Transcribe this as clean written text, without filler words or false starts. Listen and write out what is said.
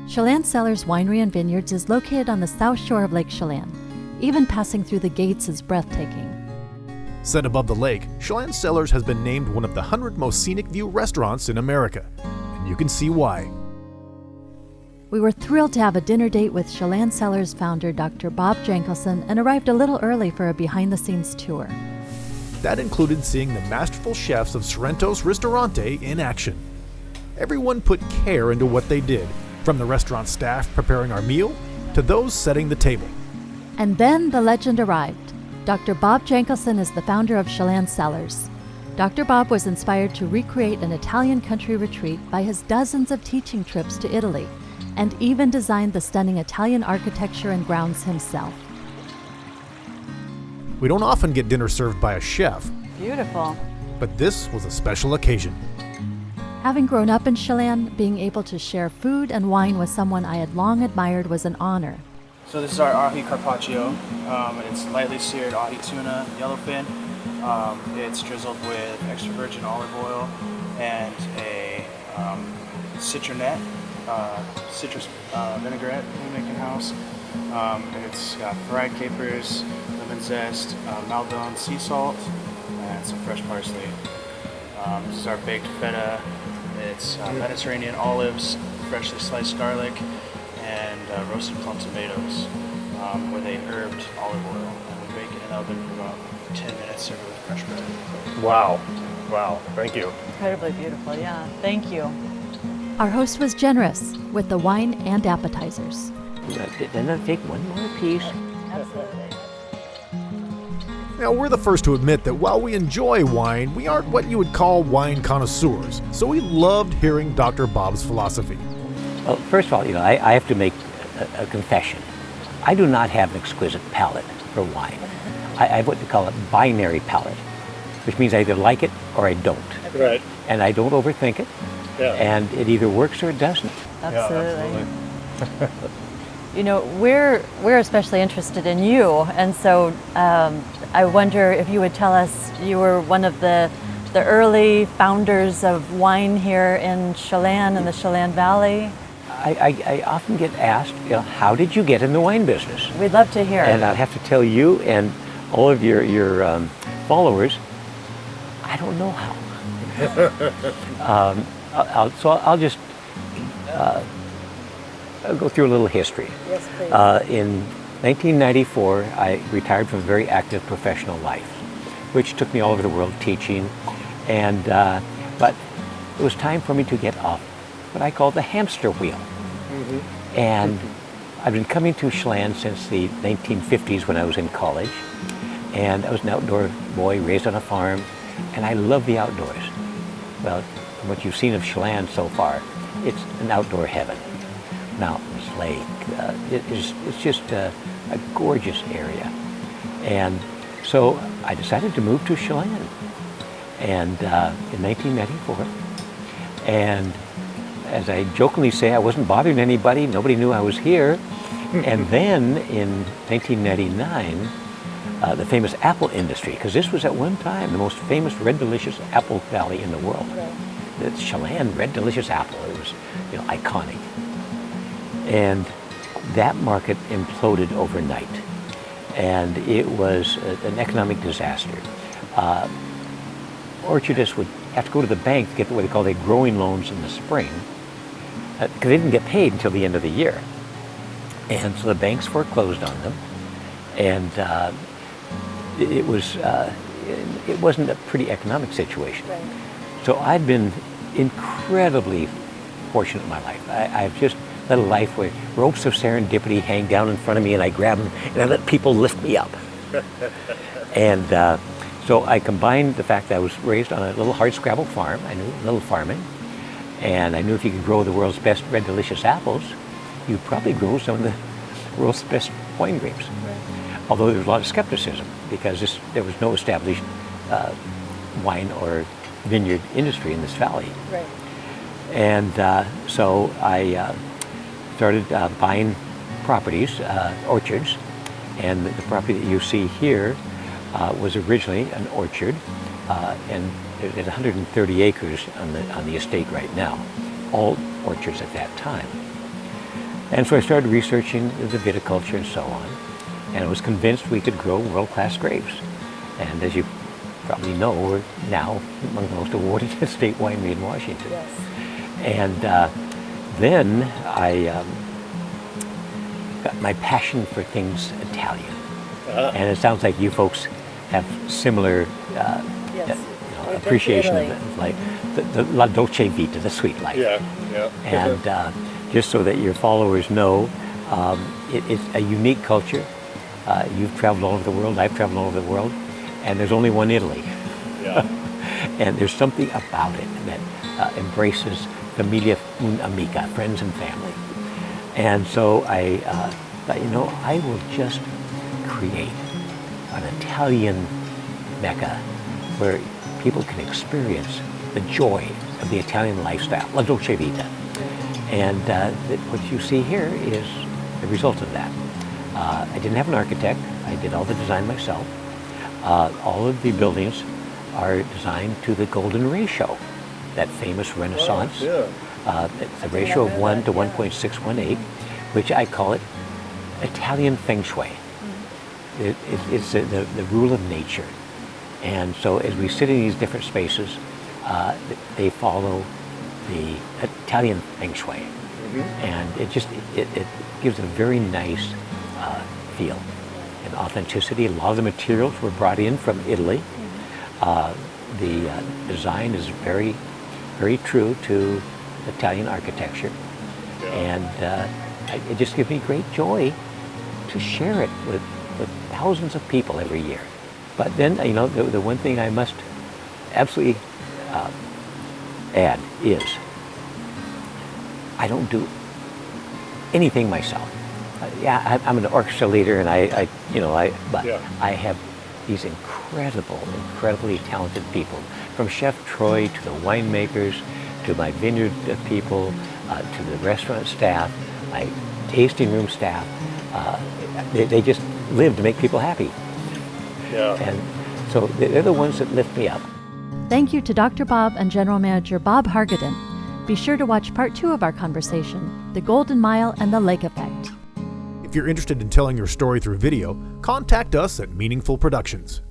Tsillan Cellars Winery and Vineyards is located on the south shore of Lake Chelan. Even passing through the gates is breathtaking. Set above the lake, Tsillan Cellars has been named one of the 100 most scenic view restaurants in America. And you can see why. We were thrilled to have a dinner date with Tsillan Cellars founder Dr. Bob Jankelson and arrived a little early for a behind-the-scenes tour. That included seeing the masterful chefs of Sorrento's Ristorante in action. Everyone put care into what they did, from the restaurant staff preparing our meal to those setting the table. And then the legend arrived. Dr. Bob Jankelson is the founder of Tsillan Cellars. Dr. Bob was inspired to recreate an Italian country retreat by his dozens of teaching trips to Italy, and even designed the stunning Italian architecture and grounds himself. We don't often get dinner served by a chef. Beautiful. But this was a special occasion. Having grown up in Chelan, being able to share food and wine with someone I had long admired was an honor. So this is our ahi carpaccio, and it's lightly seared ahi tuna, yellowfin. It's drizzled with extra virgin olive oil and a citronette, citrus vinaigrette we make in-house. It's got fried capers, lemon zest, Maldon sea salt, and some fresh parsley. This is our baked feta. It's Mediterranean olives, freshly sliced garlic, and roasted plum tomatoes with a herbed olive oil. And we bake it in the oven for about 10 minutes, serve it with fresh bread. Wow. Wow. Thank you. Incredibly beautiful, yeah. Thank you. Our host was generous with the wine and appetizers. Then I'll take one more piece. Absolutely. Now, we're the first to admit that while we enjoy wine, we aren't what you would call wine connoisseurs. So we loved hearing Dr. Bob's philosophy. Well, first of all, I have to make a confession. I do not have an exquisite palate for wine. I have what they call a binary palate, which means I either like it or I don't. Right. And I don't overthink it. Yeah. And it either works or it doesn't. Absolutely. Yeah, absolutely. You know, we're especially interested in you, and so I wonder if you would tell us, you were one of the early founders of wine here in Chelan and the Chelan Valley. I often get asked, how did you get in the wine business? We'd love to hear. And I'd have to tell you and all of your followers, I don't know how. I'll just I'll go through a little history. Yes, please. In 1994, I retired from a very active professional life, which took me all over the world teaching, and but it was time for me to get off what I call the hamster wheel. Mm-hmm. And I've been coming to Chelan since the 1950s when I was in college, and I was an outdoor boy raised on a farm, and I love the outdoors. Well, from what you've seen of Chelan so far, it's an outdoor heaven. Mountains, lake, it's just a gorgeous area. And so I decided to move to Chelan and in 1994. And as I jokingly say, I wasn't bothering anybody, nobody knew I was here. And then in 1999, the famous apple industry, because this was at one time the most famous Red Delicious apple valley in the world. Right. The Chelan Red Delicious apple, it was iconic. And that market imploded overnight, and it was an economic disaster. Orchardists would have to go to the bank to get what they call their growing loans in the spring, because they didn't get paid until the end of the year. And so the banks foreclosed on them, and it wasn't a pretty economic situation. Right. So I've been incredibly fortunate in my life. I've just led a life where ropes of serendipity hang down in front of me, and I grab them and I let people lift me up. And so I combined the fact that I was raised on a little hardscrabble farm. I knew a little farming, and I knew if you could grow the world's best Red Delicious apples, you'd probably grow some of the world's best wine grapes. Right. Although there was a lot of skepticism because there was no established wine or vineyard industry in this valley. Right. And so I started buying properties, orchards, and the property that you see here was originally an orchard, and there's 130 acres on the estate right now, all orchards at that time. And so I started researching the viticulture and so on, and I was convinced we could grow world-class grapes. And as you probably know, we're now among the most awarded estate winery in Washington. Yes. And then I got my passion for things Italian. And it sounds like you folks have similar Yes. appreciation Italy. of it, like the la dolce vita, the sweet life. Yeah. And just so that your followers know, it's a unique culture. You've traveled all over the world, I've traveled all over the world, and there's only one Italy. Yeah. And there's something about it that embraces familia un amica, friends and family. And so I thought, I will just create an Italian Mecca where people can experience the joy of the Italian lifestyle, la dolce vita. And what you see here is the result of that. I didn't have an architect. I did all the design myself. All of the buildings are designed to the golden ratio, that famous Renaissance. It's a ratio of 1 to 1.618, which I call it Italian feng shui. It's the rule of nature. And so as we sit in these different spaces, they follow the Italian feng shui. And it gives a very nice feel and authenticity. A lot of the materials were brought in from Italy. The design is very, very true to Italian architecture. And it just gives me great joy to share it with thousands of people every year. But then, the one thing I must absolutely add is I don't do anything myself. I'm an orchestra leader, and I have these incredibly talented people, from Chef Troy to the winemakers, to my vineyard people, to the restaurant staff, my tasting room staff. They just live to make people happy. And so they're the ones that lift me up. Thank you to Dr. Bob and General Manager Bob Hargadon. Be sure to watch part 2 of our conversation, The Golden Mile and the Lake Effect. If you're interested in telling your story through video, contact us at Meaningful Productions.